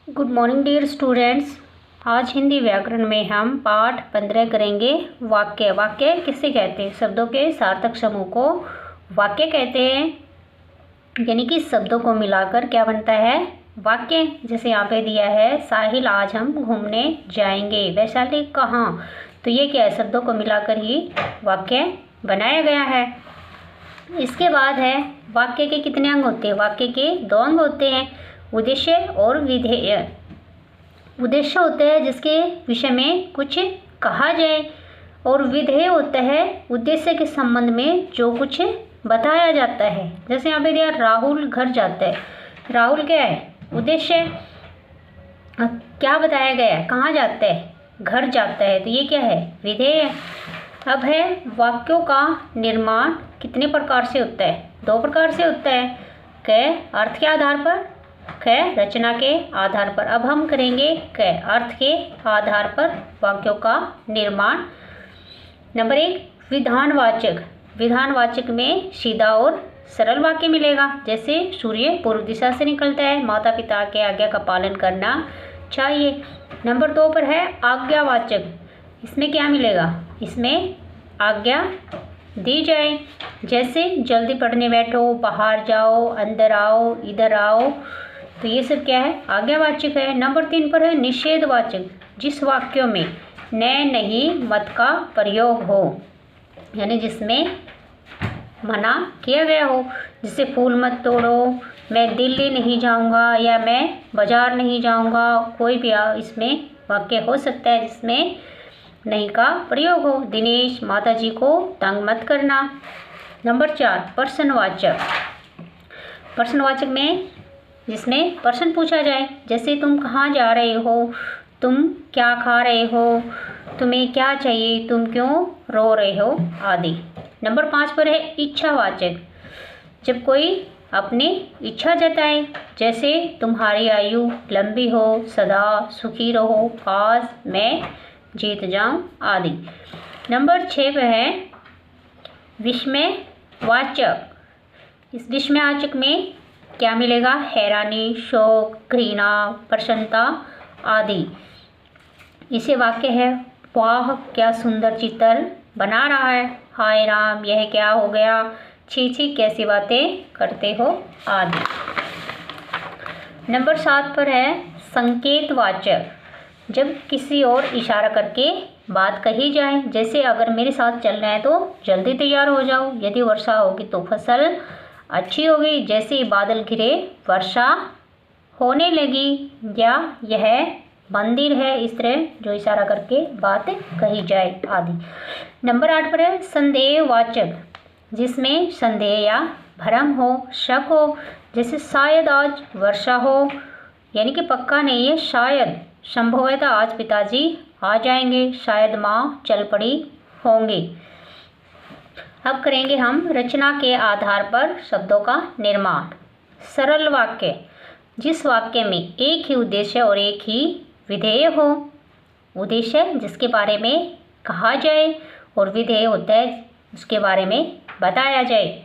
Good morning dear students. आज हिंदी व्याकरण में हम पाठ 15 करेंगे। वाक्य। वाक्य किसे कहते हैं? शब्दों के सार्थक समूह को वाक्य कहते हैं। यानी कि शब्दों को मिलाकर क्या बनता है? वाक्य। जैसे यहाँ पे दिया है, साहिल आज हम घूमने जाएंगे। वैशाली कहाँ? तो ये क्या है? शब्दों को मिलाकर ही वाक्य बनाया गया है। इसके बाद है, वाक्य के कितने अंग होते हैं? वाक्य के 2 अंग होते हैं, उद्देश्य और विधेय। उद्देश्य होता है जिसके विषय में कुछ कहा जाए, और विधेय होता है उद्देश्य के संबंध में जो कुछ बताया जाता है। जैसे यहाँ पे दिया, राहुल घर जाता है। राहुल क्या है? उद्देश्य। क्या बताया गया है? कहाँ जाता है? घर जाता है। तो ये क्या है? विधेय। अब है, वाक्यों का निर्माण कितने प्रकार से होता है? 2 प्रकार से होता है। क अर्थ के आधार पर, क रचना के आधार पर। अब हम करेंगे क अर्थ के आधार पर वाक्यों का निर्माण। नंबर 1, विधानवाचक। विधानवाचक में सीधा और सरल वाक्य मिलेगा। जैसे सूर्य पूर्व दिशा से निकलता है, माता पिता के आज्ञा का पालन करना चाहिए। नंबर 2 पर है आज्ञावाचक। इसमें क्या मिलेगा? इसमें आज्ञा दी जाए। जैसे जल्दी पढ़ने बैठो, बाहर जाओ, अंदर आओ, इधर आओ। तो ये सब क्या है? आज्ञावाचक है। नंबर 3 पर है निषेधवाचक। जिस वाक्यों में न, नहीं, मत का प्रयोग हो, यानी जिसमें मना किया गया हो। जैसे फूल मत तोड़ो, मैं दिल्ली नहीं जाऊंगा, या मैं बाजार नहीं जाऊंगा। कोई भी इसमें वाक्य हो सकता है जिसमें नहीं का प्रयोग हो। दिनेश, माता जी को तंग मत करना। नंबर 4, प्रश्नवाचक। प्रश्नवाचक में जिसमें प्रश्न पूछा जाए। जैसे तुम कहाँ जा रहे हो, तुम क्या खा रहे हो, तुम्हें क्या चाहिए, तुम क्यों रो रहे हो, आदि। नंबर 5 पर है इच्छावाचक। जब कोई अपनी इच्छा जताए। जैसे तुम्हारी आयु लंबी हो, सदा सुखी रहो, काश मैं जीत जाऊं, आदि। नंबर 6 पर है विस्मयवाचक। इस विस्मयवाचक में क्या मिलेगा? हैरानी, शोक, घृणा, प्रसन्नता, आदि। इसे वाक्य है, वाह क्या सुंदर चित्र बना रहा है, हाय राम यह क्या हो गया, छी छी कैसी बातें करते हो, आदि। नंबर 7 पर है संकेतवाचक। जब किसी और इशारा करके बात कही जाए। जैसे अगर मेरे साथ चलना है तो जल्दी तैयार हो जाओ, यदि वर्षा होगी तो फसल अच्छी होगी, जैसे बादल घिरे वर्षा होने लगी, या यह मंदिर है, इस तरह जो इशारा करके बात कही जाए, आदि। नंबर 8 पर है संदेहवाचक। जिसमें संदेह या भ्रम हो, शक हो। जैसे शायद आज वर्षा हो, यानी कि पक्का नहीं है, शायद। संभवतः आज पिताजी आ जाएंगे, शायद माँ चल पड़ी होंगी। अब करेंगे हम रचना के आधार पर शब्दों का निर्माण। सरल वाक्य। जिस वाक्य में एक ही उद्देश्य और एक ही विधेय हो। उद्देश्य जिसके बारे में कहा जाए, और विधेय होता है उसके बारे में बताया जाए।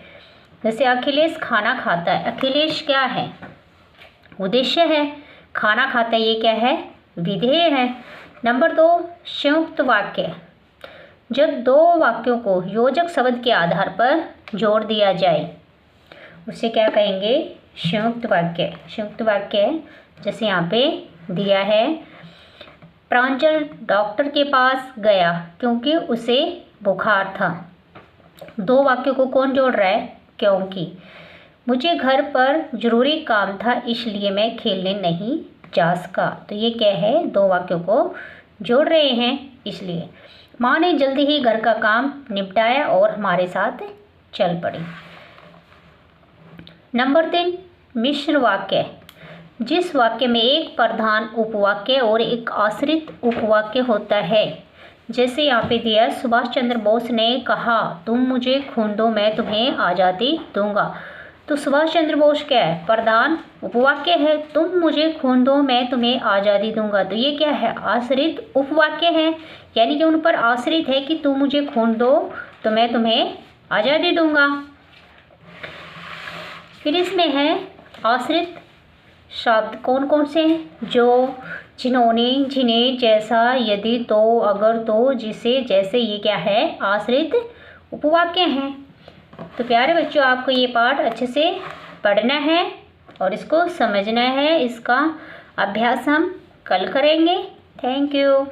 जैसे अखिलेश खाना खाता है। अखिलेश क्या है? उद्देश्य है। खाना खाता है, ये क्या है? विधेय है। नंबर 2, संयुक्त वाक्य। जब 2 वाक्यों को योजक शब्द के आधार पर जोड़ दिया जाए, उसे क्या कहेंगे? संयुक्त वाक्य। संयुक्त वाक्य जैसे यहाँ पे दिया है, प्रांजल डॉक्टर के पास गया क्योंकि उसे बुखार था। 2 वाक्यों को कौन जोड़ रहा है? क्योंकि। मुझे घर पर जरूरी काम था इसलिए मैं खेलने नहीं जा सका। तो ये क्या है? 2 वाक्यों को जोड़ रहे हैं इसलिए। माँ ने जल्दी ही घर का काम निपटाया और हमारे साथ चल पड़ी। नंबर 3, मिश्र वाक्य। जिस वाक्य में एक प्रधान उपवाक्य और एक आश्रित उपवाक्य होता है। जैसे यहाँ पे दिया, सुभाष चंद्र बोस ने कहा, तुम मुझे खून दो मैं तुम्हें आज़ादी दूंगा। तो सुभाष चंद्र बोस क्या है? प्रधान उपवाक्य है। तुम मुझे खून दो मैं तुम्हें आज़ादी दूंगा। तो ये क्या है? आश्रित उपवाक्य है, यानी कि उन पर आश्रित है कि तुम मुझे खून दो तो मैं तुम्हें आज़ादी दूंगा। फिर इसमें है आश्रित शब्द कौन कौन से हैं? जो, जिन्होंने, जिन्हें, जैसा, यदि, तो, अगर, तो, जिसे, जैसे, ये क्या है? आश्रित उपवाक्य हैं। तो प्यारे बच्चों, आपको ये पाठ अच्छे से पढ़ना है और इसको समझना है। इसका अभ्यास हम कल करेंगे। Thank you.